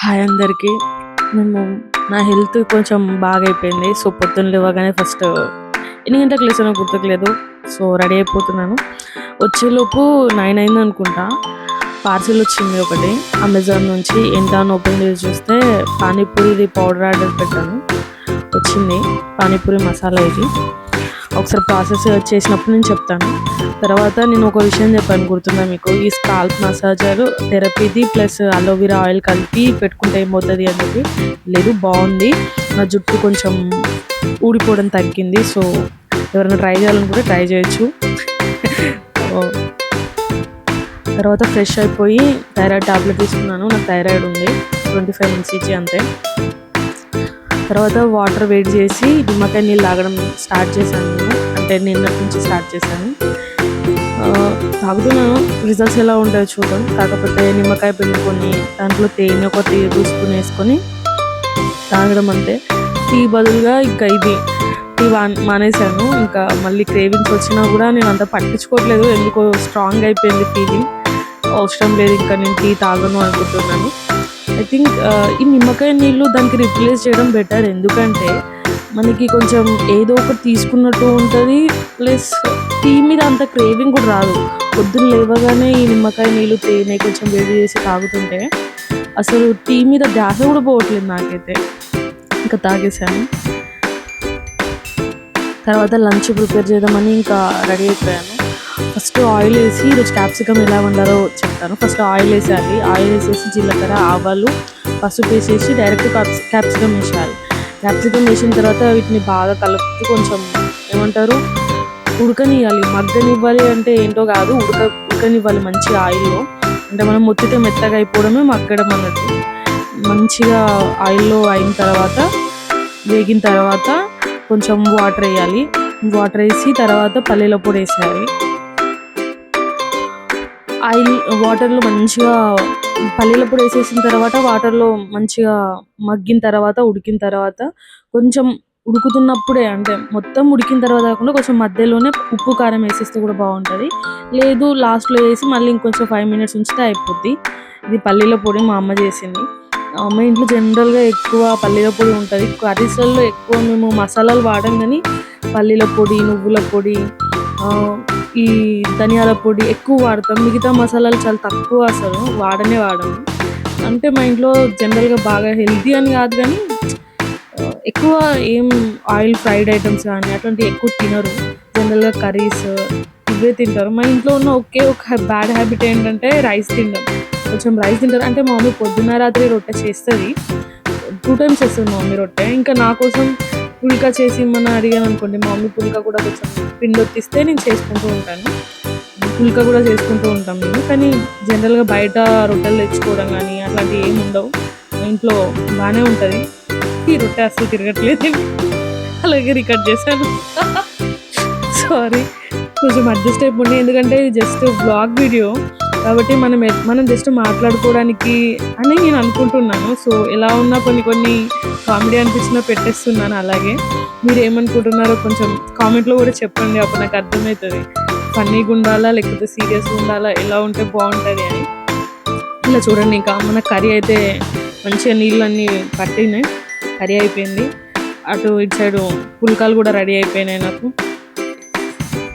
Hi అందరికీ. మేము నా హెల్త్ కొంచెం బాగైపోయింది. సో, పొద్దున్న లేవగానే ఫస్ట్ ఎన్ని గంటలకు లేచానో గుర్తుకులేదు. సో, రెడీ అయిపోతున్నాను. వచ్చేలోపు 9 అయిందనుకుంటా. పార్సిల్ వచ్చింది ఒకటి అమెజాన్ నుంచి. ఏంటా అని ఓపెన్ చేసి చూస్తే పానీపూరిది పౌడర్ ఆర్డర్ పెట్టాను. వచ్చింది పానీపూరి మసాలా ఇది. ఒకసారి ప్రాసెస్ చేసినప్పుడు నేను చెప్తాను. తర్వాత నేను ఒక విషయం చెప్పాను, గుర్తుందా మీకు? ఈ స్కాల్ప్ మసాజర్ థెరపీది ప్లస్ అలోవెరా ఆయిల్ కలిపి పెట్టుకుంటే ఏమవుతుంది అని చెప్పి. లేదు, బాగుంది. నా జుట్టు కొంచెం ఊడిపోవడం తగ్గింది. సో ఎవరైనా ట్రై చేయాలని కూడా ట్రై చేయొచ్చు. తర్వాత ఫ్రెష్ అయిపోయి థైరాయిడ్ టాబ్లెట్ తీసుకున్నాను. నాకు థైరాయిడ్ ఉంది, 25 mcg అంతే. తర్వాత వాటర్ వేడి చేసి నిమ్మకాయ నీళ్ళు తాగడం స్టార్ట్ చేశాను. నేను అంటే నిన్నటి నుంచి స్టార్ట్ చేశాను. తాగుతున్నాను. రిజల్ట్స్ ఎలా ఉంటాయో చూద్దాం. కాకపోతే నిమ్మకాయ పిండుకొని దాంట్లో తేనె ఒక 3 టేబుల్ వేసుకొని తాగడం అంతే. టీ బదులుగా ఇంకా ఇది టీ మానేశాను. ఇంకా మళ్ళీ క్రేవింగ్స్ వచ్చినా కూడా నేను అంత పట్టించుకోవట్లేదు. ఎందుకో స్ట్రాంగ్ అయిపోయింది ఫీలింగ్. అవసరం లేదు, ఇంకా నేను టీ తాగను అనుకుంటున్నాను. ఐ థింక్ ఈ నిమ్మకాయ నీళ్ళు దానికి రిప్లేస్ చేయడం బెటర్. ఎందుకంటే మనకి కొంచెం ఏదో ఒకటి తీసుకున్నట్టు ఉంటుంది, ప్లస్ టీ మీద అంత క్రేవింగ్ కూడా రాదు. పొద్దున్న లేవగానే ఈ నిమ్మకాయ నీళ్ళు తేనె కొంచెం వేడి చేసి తాగుతుంటే అసలు టీ మీద ధ్యాస కూడా పోవట్లేదు నాకైతే. ఇంకా తాగేసాను. తర్వాత లంచ్ ప్రిపేర్ చేద్దామని ఇంకా రెడీ అయిపోయాను. ఫస్ట్ ఆయిల్ వేసి, ఈరోజు క్యాప్సికమ్ ఎలా వండాలో చెప్తాను. ఫస్ట్ ఆయిల్ వేసేయాలి. ఆయిల్ వేసేసి జీలకర్ర, ఆవాలు, పసుపు వేసేసి డైరెక్ట్ క్యాప్సికమ్ వేసేయాలి. క్యాప్సికమ్ వేసిన తర్వాత వీటిని బాగా కలుపుతూ కొంచెం ఏమంటారు ఉడకనివ్వాలి. మగ్గనివ్వాలి అంటే ఏంటో కాదు, ఉడకనివ్వాలి మంచిగా ఆయిల్లో. అంటే మనం మొత్తితే మెత్తగా అయిపోవడమే మగ్గడం అన్నట్టు. మంచిగా ఆయిల్లో అయిన తర్వాత, వేగిన తర్వాత కొంచెం వాటర్ వేయాలి. వాటర్ వేసి తర్వాత పల్లీల పొడి వేసేయాలి. ఆయిల్ వాటర్లో మంచిగా పల్లీల పొడి వేసేసిన తర్వాత వాటర్లో మంచిగా మగ్గిన తర్వాత, ఉడికిన తర్వాత కొంచెం ఉడుకుతున్నప్పుడే, అంటే మొత్తం ఉడికిన తర్వాత కాకుండా కొంచెం మధ్యలోనే ఉప్పు కారం వేసేస్తే కూడా బాగుంటుంది. లేదు లాస్ట్లో వేసి మళ్ళీ ఇంకొంచెం 5 minutes ఉంచితే అయిపోద్ది. ఇది పల్లీల పొడి మా అమ్మ చేసింది. మా ఇంట్లో జనరల్గా ఎక్కువ పల్లీల పొడి ఉంటుంది. కర్రీస్లలో ఎక్కువ మేము మసాలాలు వాడం, కానీ పల్లీల పొడి, నువ్వుల పొడి, ఈ ధనియాల పొడి ఎక్కువ వాడతాం. మిగతా మసాలాలు చాలా తక్కువ, అసలు వాడము. అంటే మా ఇంట్లో జనరల్గా బాగా హెల్తీ అని కాదు, కానీ ఎక్కువ ఏం ఆయిల్ ఫ్రైడ్ ఐటమ్స్ కానీ అట్లాంటివి ఎక్కువ తినరు. జనరల్గా కర్రీస్ ఇవే తింటారు. మా ఇంట్లో ఉన్న ఒకే ఒక బ్యాడ్ హ్యాబిట్ ఏంటంటే రైస్ తినడం. కొంచెం రైస్ తింటారు. అంటే మా మమ్మీ పొద్దున్న రాత్రి రొట్టె చేస్తుంది, 2 times చేస్తుంది మా మమ్మీ రొట్టె. ఇంకా నా కోసం పుల్కా చేసి ఇమ్మని అడిగాను అనుకోండి, మా మమ్మీ పుల్కా కూడా కొంచెం పిండి ఒత్తిస్తే నేను చేసుకుంటూ ఉంటాను. పుల్కా కూడా చేసుకుంటూ ఉంటాం మేము. కానీ జనరల్గా బయట రొట్టెలు తెచ్చుకోవడం కానీ అట్లాంటివి ఏమి ఉండవు. ఇంట్లో బాగానే ఉంటుంది. ఈ రొట్టె అసలు తిరగట్లేదు, అలాగే రికార్డ్ చేశాను. సారీ, కొంచెం అడ్జస్ట్ అయిపోండి. ఎందుకంటే జస్ట్ బ్లాగ్ వీడియో కాబట్టి మనం జస్ట్ మాట్లాడుకోవడానికి అని నేను అనుకుంటున్నాను. సో ఎలా ఉన్నా కొన్ని కామెడీ అనిపించినా పెట్టేస్తున్నాను. అలాగే మీరు ఏమనుకుంటున్నారో కొంచెం కామెంట్లో కూడా చెప్పండి, అప్పుడు నాకు అర్థమవుతుంది. ఫన్నీగా ఉండాలా లేకపోతే సీరియస్గా ఉండాలా, ఎలా ఉంటే బాగుంటుంది అని. ఇలా చూడండి, ఇంకా మన కర్రీ అయితే మంచిగా నీళ్ళన్నీ పట్టినాయి, కర్రీ అయిపోయింది. అటు ఇటు సైడు పుల్కాలు కూడా రెడీ అయిపోయినాయి. నాకు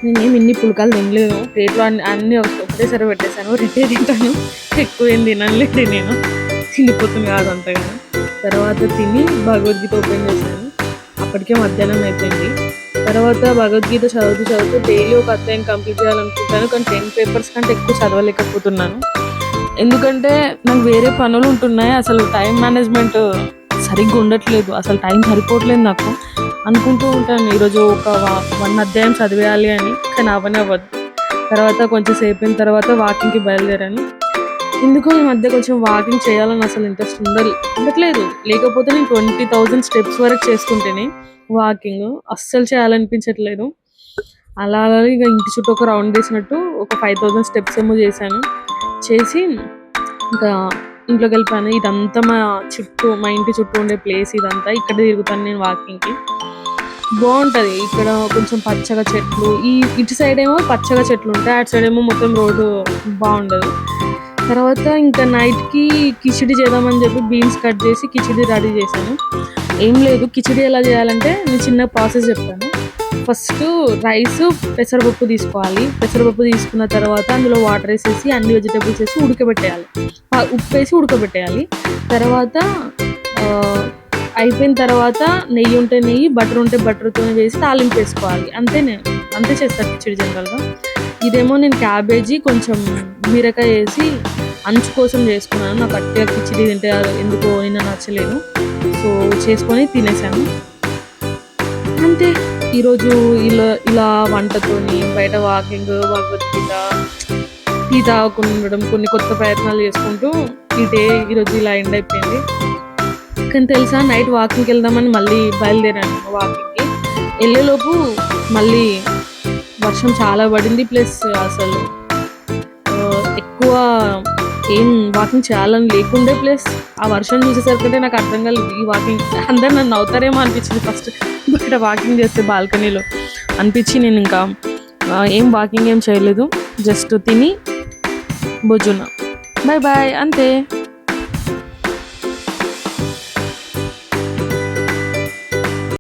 నేనేమి ఇన్ని పుల్కాలు తినలేదు. ప్లేట్లో అన్నీ ఒకటేసారి పెట్టేశాను. రెండే తింటాను, ఎక్కువ ఏం తినలేదు నేను. తిండిపోతుంది కాదు అంతగా. తర్వాత తిని భగవద్గీత ఓపెన్ చేశాను. అప్పటికే మధ్యాహ్నం అయిపోయింది. తర్వాత భగవద్గీత చదువుతూ డైలీ ఒక అధ్యాయం కంప్లీట్ చేయాలనుకుంటాను, కానీ 10 papers కంటే ఎక్కువ చదవలేకపోతున్నాను. ఎందుకంటే నాకు వేరే పనులు ఉంటున్నాయి. అసలు టైం మేనేజ్మెంట్ సరిగ్గా ఉండట్లేదు, అసలు టైం సరిపోవట్లేదు నాకు. అనుకుంటూ ఉంటాను ఈరోజు ఒక 1 అధ్యాయం చదివేయాలి అని, కానీ అవ్వదు. తర్వాత కొంచెం సేపు అయిన తర్వాత వాకింగ్కి బయలుదేరాను. ఎందుకో ఈ మధ్య కొంచెం వాకింగ్ చేయాలని అసలు ఇంట్రెస్ట్ ఉండట్లేదు. లేకపోతే నేను 20,000 steps వరకు చేసుకుంటేనే వాకింగ్ అస్సలు చేయాలనిపించట్లేదు. అలా ఇక ఇంటి చుట్టూ ఒక రౌండ్ వేసినట్టు ఒక 5,000 steps ఏమో చేశాను. చేసి ఇంకా ఇంట్లోకి వెళ్ళిపోయాను. ఇదంతా మా ఇంటి చుట్టూ ఉండే ప్లేస్ ఇదంతా. ఇక్కడ తిరుగుతాను నేను వాకింగ్కి. బాగుంటుంది ఇక్కడ. కొంచెం పచ్చగా చెట్లు, ఇటు సైడ్ ఏమో పచ్చగా చెట్లు ఉంటాయి, అటు సైడ్ ఏమో మొత్తం రోడ్డు బాగుండదు. తర్వాత ఇంకా నైట్కి కిచిడి చేద్దామని చెప్పి బీన్స్ కట్ చేసి కిచిడి రెడీ చేశాను. ఏం లేదు, కిచిడి ఎలా చేయాలంటే నేను చిన్న ప్రాసెస్ చెప్తాను. ఫస్ట్ రైస్ పెసరపప్పు తీసుకోవాలి. పెసరపప్పు తీసుకున్న తర్వాత అందులో వాటర్ వేసేసి అన్ని వెజిటేబుల్స్ వేసి ఉడకబెట్టేయాలి. ఉప్పు వేసి ఉడకబెట్టేయాలి. తర్వాత అయిపోయిన తర్వాత నెయ్యి ఉంటే నెయ్యి, బటర్ ఉంటే బటర్తో వేసి తాలింపు వేసుకోవాలి. అంతే చేస్తాను కిచిడి జనరల్గా. ఇదేమో నేను క్యాబేజీ కొంచెం బీరకాయ వేసి అంచు కోసం చేసుకున్నాను. నాకు అట్టిగా కిచిడి తింటే ఎందుకో అయినా నచ్చలేదు, సో చేసుకొని తినేసాను. అంతే. ఈరోజు ఇలా వంటతోని బయట వాకింగ్, భగవద్గీత, టీ తాగకుండా ఉండడం, కొన్ని కొత్త ప్రయత్నాలు చేసుకుంటూ ఈరోజు ఇలా ఎండ్ అయిపోయింది. కానీ తెలుసా, నైట్ వాకింగ్కి వెళ్దామని మళ్ళీ బయలుదేరాను. వాకింగ్కి వెళ్ళేలోపు మళ్ళీ వర్షం చాలా పడింది. ప్లస్ అసలు ఎక్కువ ఏం వాకింగ్ చేయాలని లేకుండే. ప్లస్ ఆ వర్షం చూసేసరికి నాకు అర్థం కాలేదు ఈ వాకింగ్ అందరు నన్ను అవుతారేమో అనిపించింది ఫస్ట్. బయట వాకింగ్ చేస్తే బాల్కనీలో అనిపించి నేను ఇంకా వాకింగ్ ఏం చేయలేదు. జస్ట్ తిని బొజ్జున్నా. బాయ్ బాయ్, అంతే.